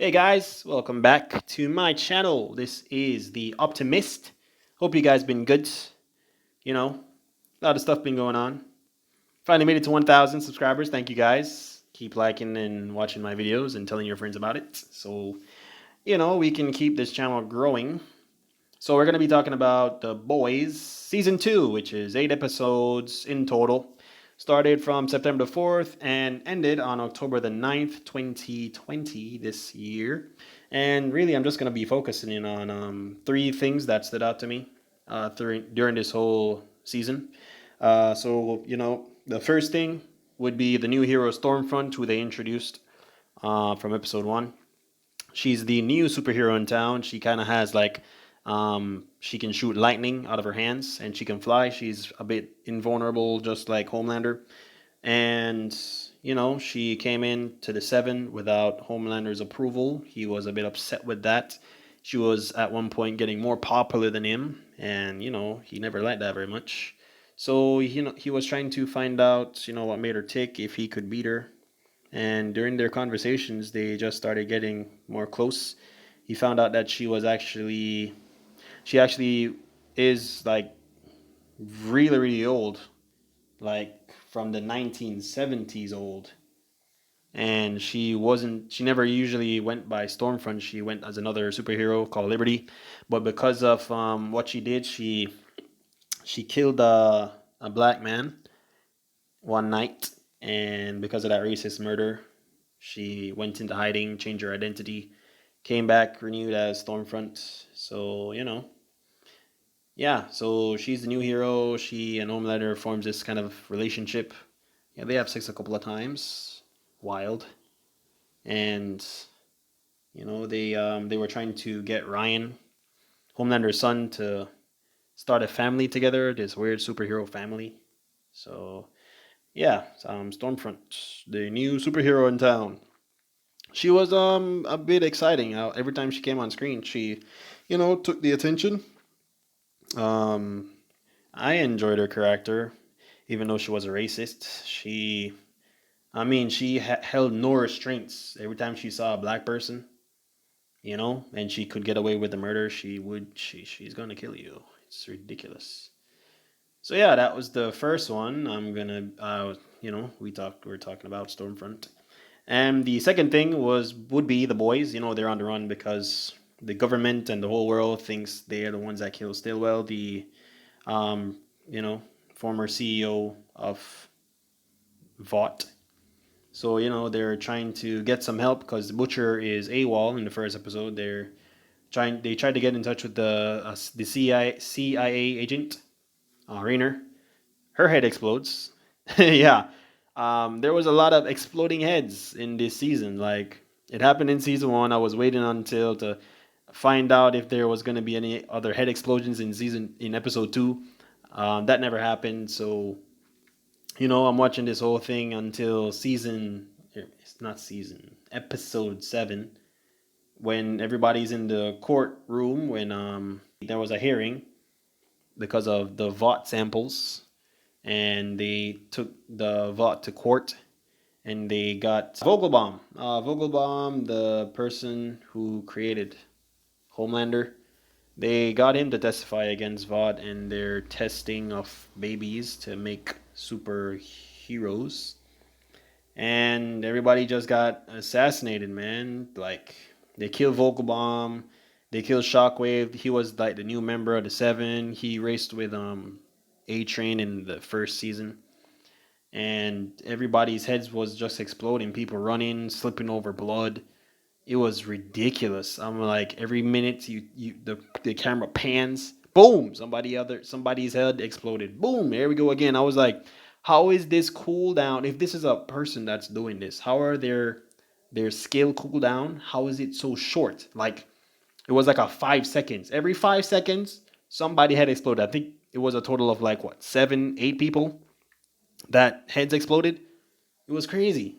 Hey guys, welcome back to my channel. This is the Optimist. Hope you guys been good. You know, a lot of stuff been going on. Finally made it to 1,000 subscribers. Thank you guys. Keep liking and watching my videos and telling your friends about it. So, we can keep this channel growing. So we're going to be talking about The Boys Season 2, which is 8 episodes in total. Started from September the 4th and ended on October the 9th, 2020 this year. And really, I'm just going to be focusing in on three things that stood out to me during this whole season. The first thing would be the new hero Stormfront, who they introduced from episode 1. She's the new superhero in town. She kind of has she can shoot lightning out of her hands and she can fly. She's a bit invulnerable, just like Homelander. And, she came in to the Seven without Homelander's approval. He was a bit upset with that. She was at one point getting more popular than him, and, he never liked that very much. So, he was trying to find out, what made her tick, if he could beat her. And during their conversations, they just started getting more close. He found out that she actually is like really, really old, like from the 1970s old. And she never usually went by Stormfront. She went as another superhero called Liberty. But because of what she did, she killed a black man one night. And because of that racist murder, she went into hiding, changed her identity, came back renewed as Stormfront. So, yeah, so she's the new hero. She and Homelander forms this kind of relationship. Yeah, they have sex a couple of times. Wild. And they were trying to get Ryan, Homelander's son, to start a family together, this weird superhero family. So, yeah, Stormfront, the new superhero in town. She was a bit exciting. Every time she came on screen, she, took the attention. Um, I enjoyed her character, even though she was a racist. She held no restraints. Every time she saw a black person, and she could get away with the murder, she's gonna kill you. It's ridiculous. So yeah, that was the first one. We're talking about Stormfront. And the second thing would be the boys. They're on the run because the government and the whole world thinks they are the ones that killed Stillwell, the um, you know, former CEO of Vought. So they're trying to get some help because the Butcher is AWOL in the first episode. They tried to get in touch with the CIA agent, Rainer. Her head explodes. Yeah. There was a lot of exploding heads in this season. Like it happened in season 1. I was waiting until to find out if there was going to be any other head explosions in episode 2. That never happened. So I'm watching this whole thing until it's not season, episode 7, when everybody's in the courtroom when there was a hearing because of the Vought samples, and they took the Vought to court, and they got Vogelbaum. Vogelbaum, the person who created Homelander, they got him to testify against Vought and their testing of babies to make superheroes. And everybody just got assassinated, man. Like, they killed Vogelbaum, they killed Shockwave. He was like the new member of the Seven. He raced with A Train in the first season, and everybody's heads was just exploding. People running, slipping over blood. It was ridiculous. I'm like, every minute the camera pans, boom, somebody's head exploded. Boom, there we go again. I was like, how is this cooldown? If this is a person that's doing this, how are their skill cooldown? How is it so short? Like it was like a 5 seconds. Every 5 seconds, somebody had exploded. I think it was a total of like what, 7, 8 people that heads exploded. It was crazy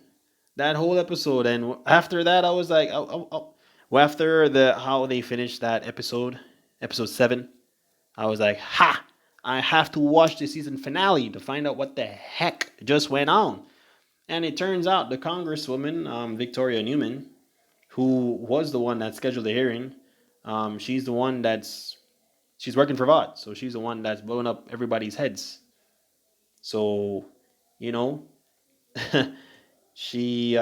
that whole episode. And after that, I was like, oh. Well, after how they finished that episode 7, I was like, ha! I have to watch the season finale to find out what the heck just went on. And it turns out the Congresswoman, Victoria Newman, who was the one that scheduled the hearing, she's the one she's working for VOD, so she's the one that's blowing up everybody's heads. So, you know, she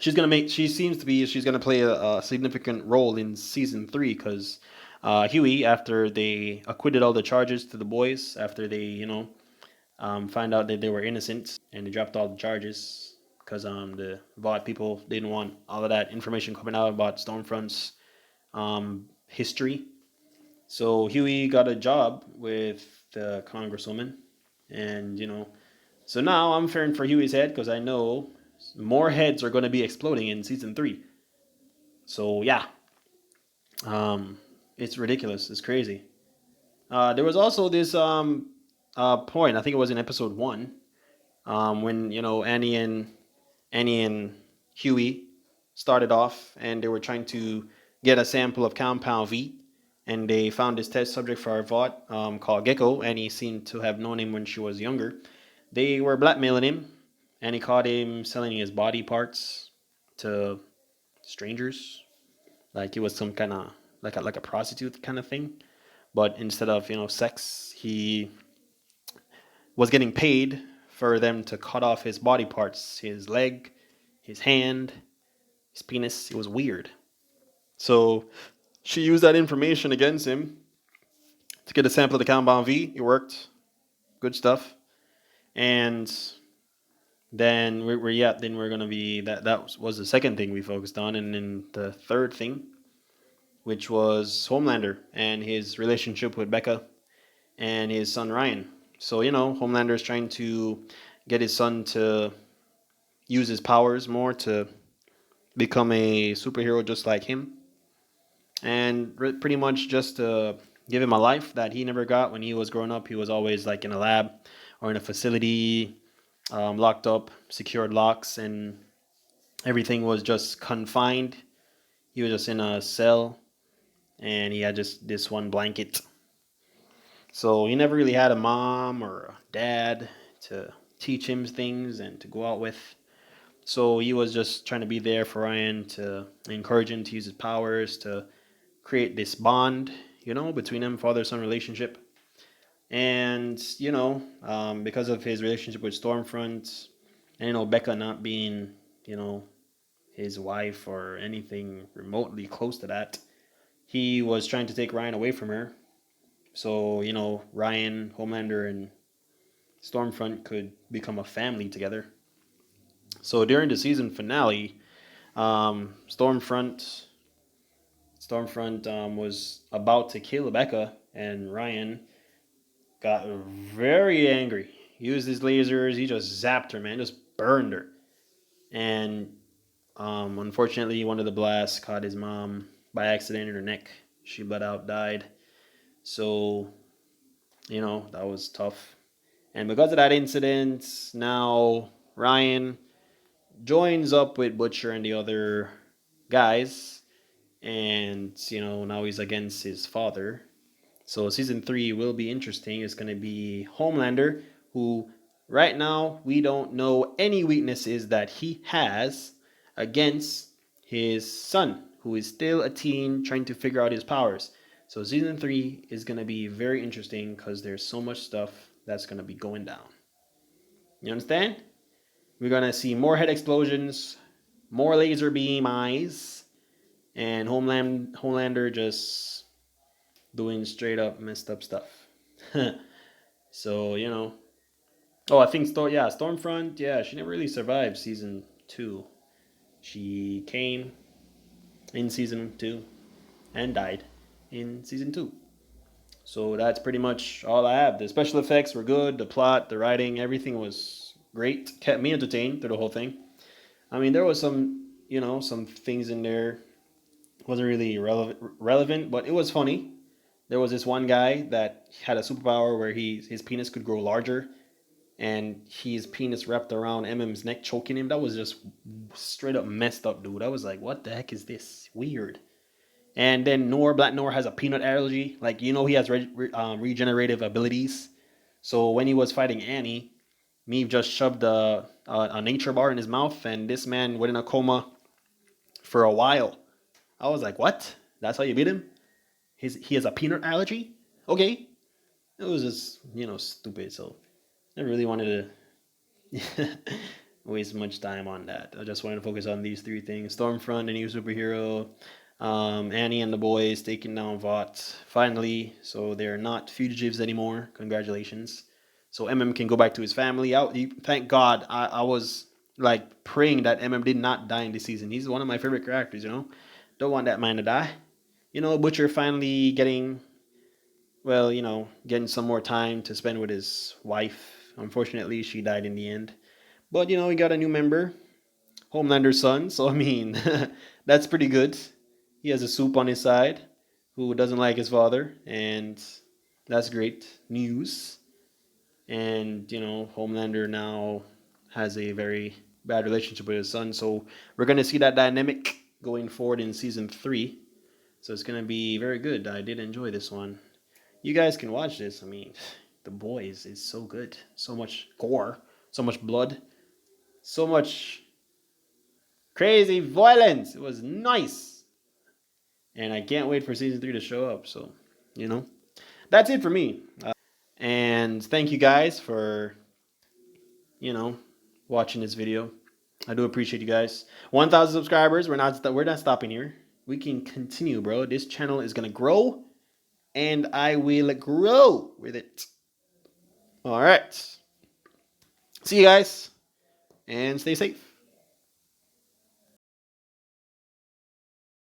she's gonna play a significant role in season three because Huey, after they acquitted all the charges to the boys, after they find out that they were innocent and they dropped all the charges because the VOD people didn't want all of that information coming out about Stormfront's history. So Huey got a job with the congresswoman, and so now I'm fearing for Huey's head because I know more heads are going to be exploding in season three. So yeah, it's ridiculous. It's crazy. There was also this point. I think it was in episode one, when Annie and Huey started off, and they were trying to get a sample of Compound V, and they found this test subject for our VOD called Gecko. Annie seemed to have known him when she was younger. They were blackmailing him, and he caught him selling his body parts to strangers, like he was some kind of like a prostitute kind of thing. But instead of sex, he was getting paid for them to cut off his body parts, his leg, his hand, his penis. It was weird. So she used that information against him to get a sample of the Kanban V. It worked. Good stuff. And then we're gonna be that was the second thing we focused on, and then the third thing, which was Homelander and his relationship with Becca and his son Ryan. So Homelander is trying to get his son to use his powers more to become a superhero just like him, and pretty much just to give him a life that he never got when he was growing up. He was always like in a lab or in a facility, locked up, secured locks, and everything was just confined. He was just in a cell, and he had just this one blanket. So he never really had a mom or a dad to teach him things and to go out with. So he was just trying to be there for Ryan, to encourage him to use his powers, to create this bond, between them, father-son relationship. And, because of his relationship with Stormfront, and, Becca not being, his wife or anything remotely close to that, he was trying to take Ryan away from her. So, Ryan, Homelander, and Stormfront could become a family together. So during the season finale, Stormfront was about to kill Becca, and Ryan got very angry. He used his lasers. He just zapped her, man, just burned her. And unfortunately, one of the blasts caught his mom by accident in her neck. She bled out, died. So, that was tough. And because of that incident, now Ryan joins up with Butcher and the other guys, and now he's against his father. So season 3 will be interesting. It's going to be Homelander, who right now we don't know any weaknesses that he has, against his son, who is still a teen trying to figure out his powers. So season 3 is going to be very interesting because there's so much stuff that's going to be going down. You understand? We're going to see more head explosions, more laser beam eyes, and Homelander just doing straight up messed up stuff. So, Oh, I think Stormfront, yeah, she never really survived season 2. She came in season 2 and died in season 2. So that's pretty much all I have. The special effects were good, the plot, the writing, everything was great. Kept me entertained through the whole thing. I mean, there was some things in there wasn't really relevant, but it was funny. There was this one guy that had a superpower where his penis could grow larger, and his penis wrapped around MM's neck, choking him. That was just straight up messed up, dude. I was like, what the heck is this? Weird. And then Black Noir has a peanut allergy. Like, he has regenerative abilities. So when he was fighting Annie, Meave just shoved a nature bar in his mouth, and this man went in a coma for a while. I was like, what? That's how you beat him? He has a peanut allergy? Okay. It was just, stupid. So I really wanted to waste much time on that. I just wanted to focus on these three things: Stormfront, the new superhero, Annie and the boys taking down Vought finally. So they're not fugitives anymore. Congratulations. So MM can go back to his family. Thank God. I was like praying that MM did not die in this season. He's one of my favorite characters, Don't want that man to die. Butcher finally getting some more time to spend with his wife. Unfortunately, she died in the end. But, we got a new member, Homelander's son. So, I mean, that's pretty good. He has a soup on his side who doesn't like his father. And that's great news. And, Homelander now has a very bad relationship with his son. So, we're going to see that dynamic going forward in season 3. So, it's going to be very good. I did enjoy this one. You guys can watch this. I mean, The Boys is so good. So much gore, so much blood, so much crazy violence. It was nice. And I can't wait for season 3 to show up. So, that's it for me. And thank you guys for, watching this video. I do appreciate you guys. 1,000 subscribers. We're not stopping here. We can continue, bro. This channel is gonna grow, and I will grow with it. All right. See you guys, and stay safe.